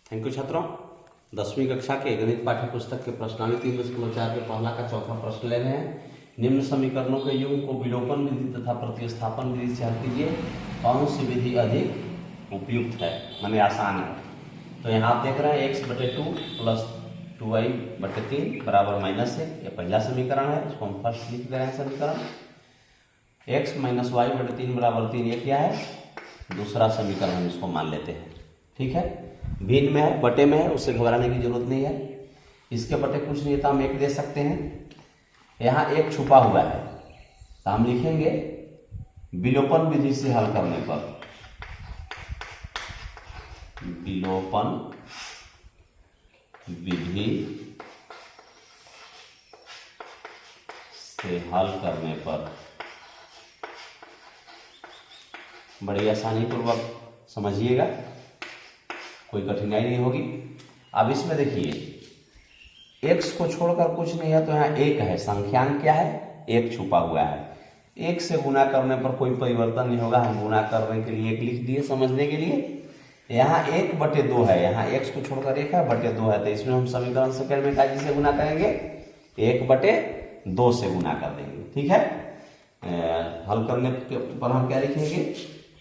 Thank you छात्रों। 10वीं कक्षा के गणित पाठ्य पुस्तक के प्रश्नावली 3.4 के पहला का चौथा प्रश्न ले रहे हैं। निम्न समीकरणों के युग्म को विलोपन विधि तथा प्रतिस्थापन विधि से हल कीजिए। कौन सी विधि अधिक उपयुक्त है, माने आसान है। तो यहाँ आप देख रहे हैं x/2 प्लस 2y/3 बराबर -1। ये पहला समीकरण है, इसको हम फर्स्ट लिख दे रहे हैं समीकरण। x - y/3 बराबर 3 ये क्या है, दूसरा समीकरण हम इसको मान लेते हैं। ठीक है, भिन्न में है, बटे में है, उससे घबराने की जरूरत नहीं है। इसके बटे कुछ नहीं तो हम एक दे सकते हैं। यहाँ एक छुपा हुआ है तो हम लिखेंगे विलोपन विधि से हल करने पर, विलोपन विधि से हल करने पर। बड़ी आसानी पूर्वक समझिएगा, कोई कठिनाई नहीं होगी। अब इसमें देखिए x को छोड़कर कुछ नहीं है तो यहाँ एक है, संख्यांक क्या है, एक छुपा हुआ है। एक से गुना करने पर कोई परिवर्तन नहीं होगा, हम गुना करने के लिए एक लिख दिए समझने के लिए। यहाँ 1/2 है, यहाँ x को छोड़कर 1 है, बटे 2 है, तो इसमें हम समीकरण सेकंड में काजी से गुना करेंगे, 1/2 से गुना कर देंगे। ठीक है, हल करने पर हम क्या लिखेंगे,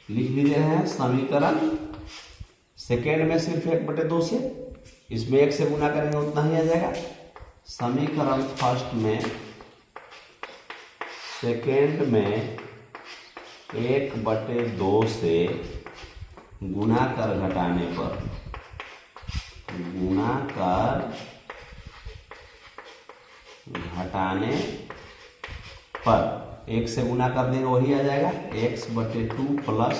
लिख भी दे रहे हैं समीकरण सेकेंड में सिर्फ 1/2 से, इसमें 1 से गुना करेंगे उतना ही आ जाएगा। समीकरण फर्स्ट में सेकेंड में 1/2 से गुना कर घटाने पर, गुना कर घटाने पर 1 से गुना कर देंगे वही आ जाएगा, x/2 प्लस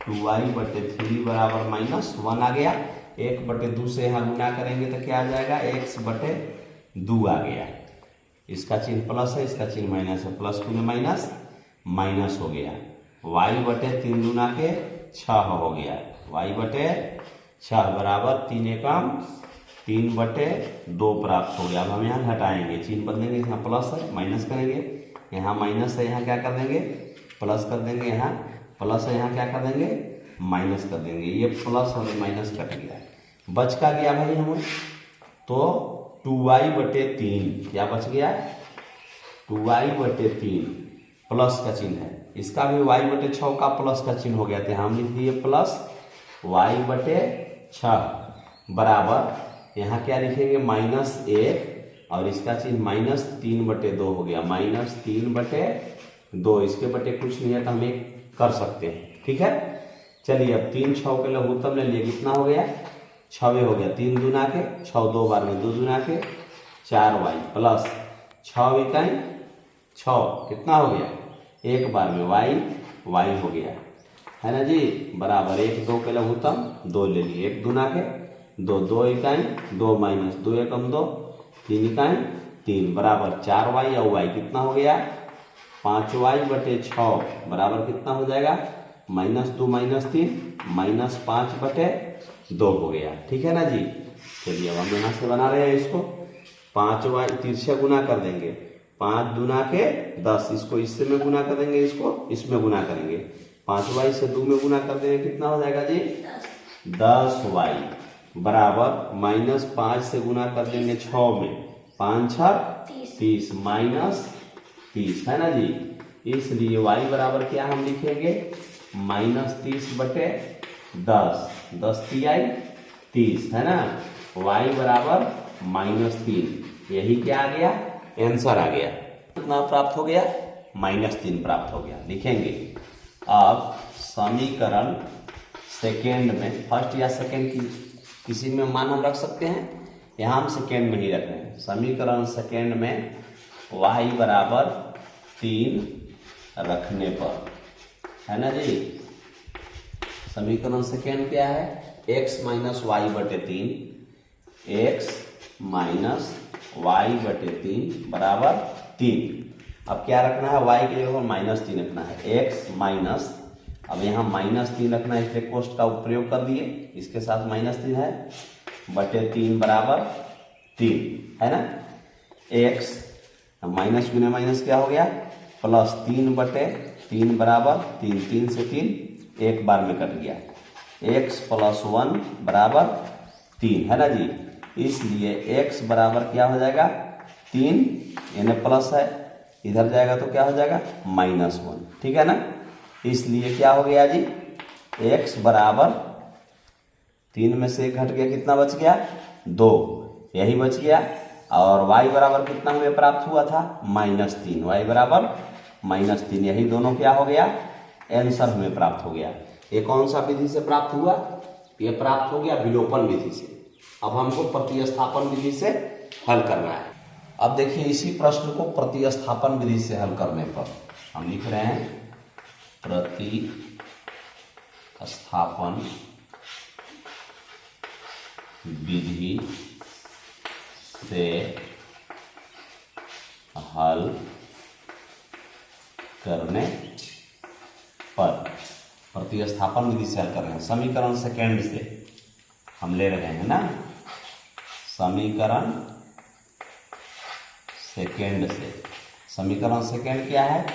2y/3 बराबर -1 आ गया। 1/2 से यहाँ गुना करेंगे तो क्या आ जाएगा, x/2 आ गया। इसका चिन्ह प्लस है, इसका चिन्ह माइनस है, प्लस में माइनस, माइनस हो गया। y/3 दूना के 6 हो गया, y/6 बराबर 3 एकम 3/2 प्राप्त हो गया। अब हम यहाँ घटाएंगे, चिन्ह बदलेंगे, यहाँ प्लस है माइनस करेंगे, यहाँ माइनस है, यहाँ क्या कर देंगे प्लस कर देंगे, यहाँ प्लस है, यहाँ क्या कर देंगे माइनस कर देंगे। ये प्लस और माइनस कट गया, बच का गया भाई हमें, तो 2y/3 क्या बच गया, 2y/3 प्लस का चिन्ह है, इसका भी y/6 का प्लस का चिन्ह हो गया था, हम लिख दिए प्लस y/6 बराबर यहाँ क्या लिखेंगे -1 और इसका चिन्ह -3/2 हो गया, -3/2। इसके बटे कुछ नहीं है तो हम एक कर सकते हैं। ठीक है, चलिए अब 3 6 के लघुत्तम ले लिए, कितना हो गया 6 हो गया, 3 दूना के 6, 2 बार में 2 दूना के 4y प्लस 6 इकाई 6 कितना हो गया, 1 बार में y हो गया, है ना जी, बराबर 1 2 के लघुत्तम 2 ले लिए, 1 दूना के 2, 2 इकाई 2 माइनस 2 एकम 2, 3 इकाई 3 बराबर 4y और y कितना हो गया 5y/6 बराबर कितना हो जाएगा -2 - 3 -5/2 हो गया। ठीक है ना जी, चलिए अब हम यहाँ से बना रहे हैं इसको, 5y 3 गुना कर देंगे, 5 दूना के 10, इसको इससे में गुना कर देंगे, इसको इसमें गुना करेंगे, 5y से 2 में गुना कर देंगे, कितना हो जाएगा जी 10y बराबर -5 से गुना कर देंगे 6 में, 5 6 30 -30 है ना जी। इसलिए y बराबर क्या हम लिखेंगे -30/10, 10 तियाई 30 है ना, y बराबर -3, यही क्या आ गया आंसर आ गया। कितना प्राप्त हो गया -3 प्राप्त हो गया। लिखेंगे अब समीकरण सेकेंड में, फर्स्ट या सेकेंड की किसी में मान हम रख सकते हैं, यहाँ हम सेकेंड में ही रख रहे हैं। समीकरण सेकेंड में y बराबर 3 रखने पर, है ना जी, समीकरण सेकेंड क्या है, x - y/3, x - y/3 बराबर 3। अब क्या रखना है, y के जगह -3 रखना है, x माइनस, अब यहाँ -3 रखना है, इसलिए कोष्ठ का प्रयोग कर दिए, इसके साथ -3 है /3 बराबर 3 है ना, x माइनस गुने माइनस क्या हो गया +3/3 बराबर 3, 3 से 3 एक बार में कट गया, x प्लस 1 बराबर 3 है ना जी। इसलिए x बराबर क्या हो जाएगा 3, यानी प्लस है, इधर जाएगा तो क्या हो जाएगा -1, ठीक है ना। इसलिए क्या हो गया जी, x बराबर 3 में से 1 घट गया, कितना बच गया 2, यही बच गया। और y बराबर कितना हमें प्राप्त हुआ था -3, y बराबर -3, यही दोनों क्या हो गया आंसर हमें प्राप्त हो गया। ये कौन सा विधि से प्राप्त हुआ, ये प्राप्त हो गया विलोपन विधि से। अब हमको प्रतिस्थापन विधि से हल करना है। अब देखिए इसी प्रश्न को प्रतिस्थापन विधि से हल करने पर हम लिख रहे हैं प्रतिस्थापन विधि से हल करने पर, प्रतिस्थापन विधि से हल कर रहे हैं। समीकरण सेकेंड से हम ले रहे हैं ना, समीकरण सेकेंड से। समीकरण सेकेंड क्या है,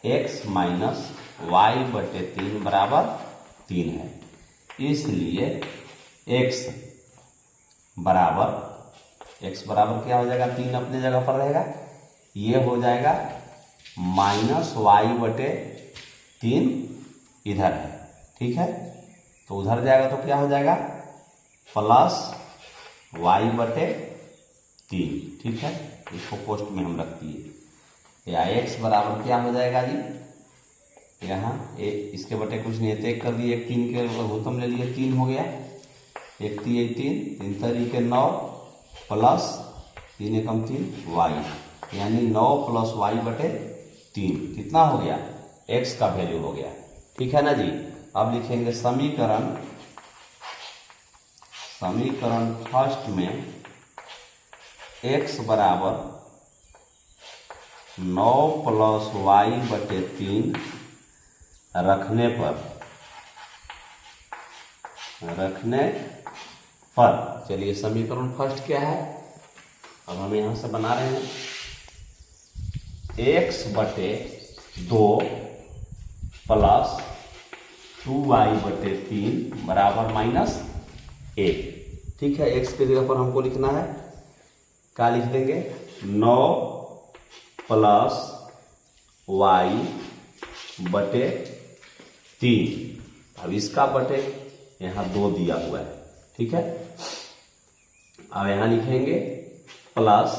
x माइनस वाई बटे 3 बराबर 3 है। इसलिए x बराबर क्या हो जाएगा, 3 अपने जगह पर रहेगा, ये हो जाएगा -y बटे 3 इधर है, ठीक है। तो उधर जाएगा तो क्या हो जाएगा +y बटे 3, ठीक है। इसको पोस्ट में हम रख दिए। या x बराबर क्या हो जाएगा जी, यहाँ इसके बटे कुछ नहीं है तो 1 कर दिए, 1 3 के भूतम ले लिए, 3 हो गया, 1 3 3 तरीके 9 प्लस 3 एकम 3 y, यानी 9 + y बटे 3 कितना हो गया, x का वैल्यू हो गया, ठीक है ना जी। अब लिखेंगे समीकरण फर्स्ट में x बराबर 9 + y बटे 3 रखने पर चलिए समीकरण फर्स्ट क्या है, अब हम यहां से बना रहे हैं x बटे 2 प्लस 2y बटे 3 बराबर -1, ठीक है। x के जगह पर हमको लिखना है, क्या लिख देंगे 9 + y बटे 3, अब इसका बटे यहाँ 2 दिया हुआ है, ठीक है। अब यहाँ लिखेंगे प्लस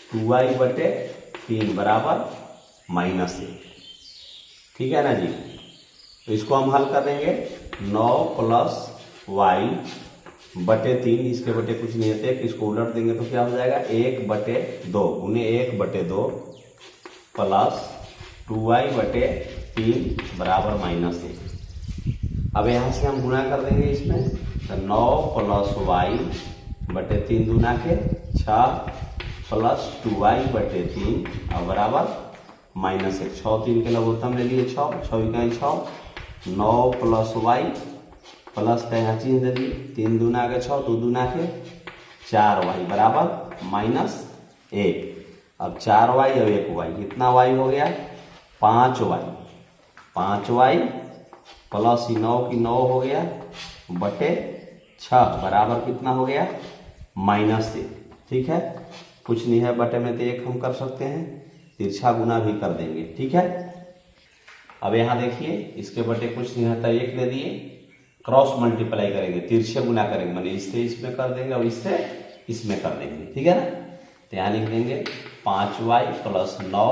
2y बटे 3 बराबर -1, ठीक है ना जी। तो इसको हम हल कर देंगे, 9 + y बटे 3, इसके बटे कुछ नहीं होते, इसको उलट देंगे तो क्या हो जाएगा 1 बटे 2 गुने 1 बटे 2 प्लस 2y बटे 3 बराबर -1। अब यहाँ से हम गुना कर देंगे इसमें, तो 9 + y बटे 3 दूना के 6 प्लस 2y बटे 3 और बराबर -1, 6 3 के लघुत्तम ले लिए 6 6 इकाई 6, 9 + y प्लस का यहाँ चिन्ह दे दिए, 3 दूना के 6 2 दूना के 4y बराबर -1। अब 4y और 1y, कितना y हो गया 5y, 5y प्लस 9 की 9 हो गया बटे 6 बराबर कितना हो गया -1, ठीक है। कुछ नहीं है बटे में तो 1 हम कर सकते हैं, तिरछा गुना भी कर देंगे, ठीक है। अब यहाँ देखिए इसके बटे कुछ नहीं होता, 1 ले दिए, क्रॉस मल्टीप्लाई करेंगे, तिरछे गुना करेंगे, मैंने इससे इसमें कर देंगे और इससे इसमें कर देंगे, ठीक है ना। तो यहाँ लिख देंगे 5y प्लस 9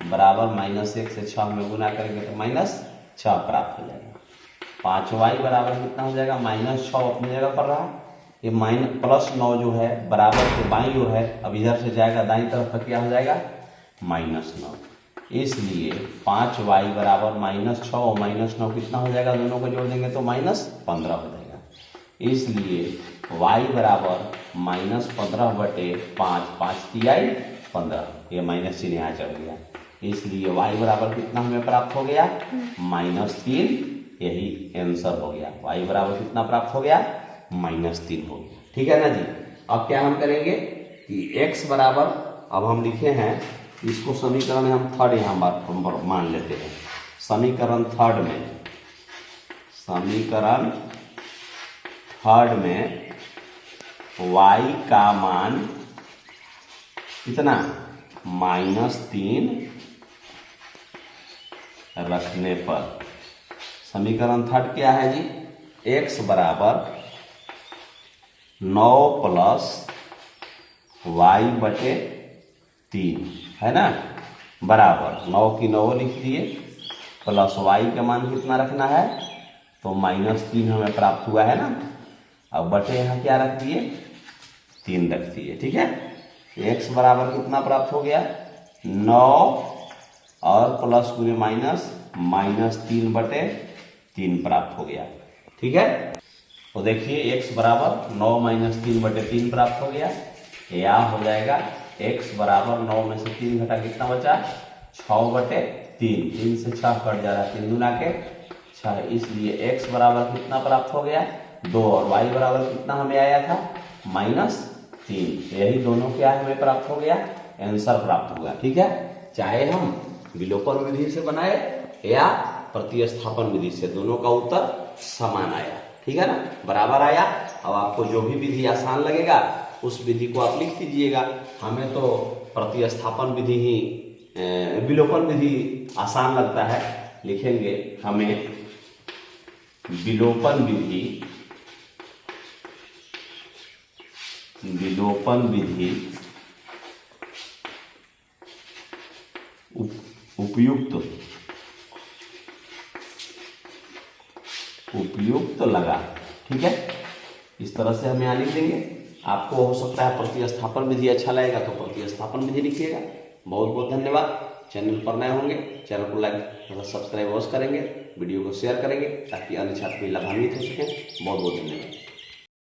बराबर -1 से 6 में गुना करेंगे तो -6 प्राप्त हो जाएगा। 5y बराबर कितना हो जाएगा -6 अपनी जगह पर रहा, ये +9 जो है बराबर के बाईं ओर है, अब इधर से जाएगा दाईं तरफ तक क्या हो जाएगा -9, इसलिए 5y बराबर -6 और -9 कितना हो जाएगा, दोनों को जोड़ देंगे तो -15 हो जाएगा। इसलिए y बराबर -15 बटे 5, 5 तिहाई 15, ये माइनस चिन्ह यहाँ चढ़ गया, इसलिए y बराबर कितना हमें प्राप्त हो गया -3, यही आंसर हो गया। y बराबर कितना प्राप्त हो गया -3 हो गया, ठीक है ना जी। अब क्या हम करेंगे कि x बराबर, अब हम लिखे हैं इसको समीकरण में हम थर्ड यहाँ मान लेते हैं, समीकरण थर्ड में समीकरण थर्ड में y का मान कितना -3 रखने पर, समीकरण थर्ड क्या है जी, x बराबर 9 प्लस y बटे 3 है ना, बराबर 9 की 9 लिख दिए, प्लस y का मान कितना रखना है, तो -3 हमें प्राप्त हुआ है ना। अब बटे यहाँ क्या रख दिए, 3 रख दिए, ठीक है। x बराबर कितना प्राप्त हो गया, 9 और प्लस पूरे -3 बटे 3 प्राप्त हो गया, ठीक है। तो देखिए x बराबर 9 - 3 बटे 3 प्राप्त हो गया, या हो जाएगा x बराबर 9 में से 3 घटा कितना बचा, 6 बटे 3, 3 से 6 कट जा रहा है, 3 दूना के 6, इसलिए x बराबर कितना प्राप्त हो गया 2 और y बराबर कितना हमें आया था -3, यही दोनों क्या हमें प्राप्त हो गया, आंसर प्राप्त हुआ, ठीक है। चाहे हम विलोपन विधि से बनाए या प्रतिस्थापन विधि से, दोनों का उत्तर समान आया, ठीक है ना, बराबर आया। अब आपको जो भी विधि आसान लगेगा उस विधि को आप लिख दीजिएगा। हमें तो प्रतिस्थापन विधि ही, विलोपन विधि आसान लगता है, लिखेंगे हमें विलोपन विधि उपयुक्त लगा, ठीक है। इस तरह से हम यहाँ लिख देंगे। आपको हो सकता है प्रतिस्थापन विधि अच्छा लगेगा तो प्रतिस्थापन विधि लिखिएगा। बहुत बहुत धन्यवाद। चैनल पर नए होंगे चैनल को लाइक तथा सब्सक्राइब अवश्य करेंगे, वीडियो को शेयर करेंगे ताकि अन्य छात्र भी लाभान्वित हो सकें। बहुत बहुत धन्यवाद।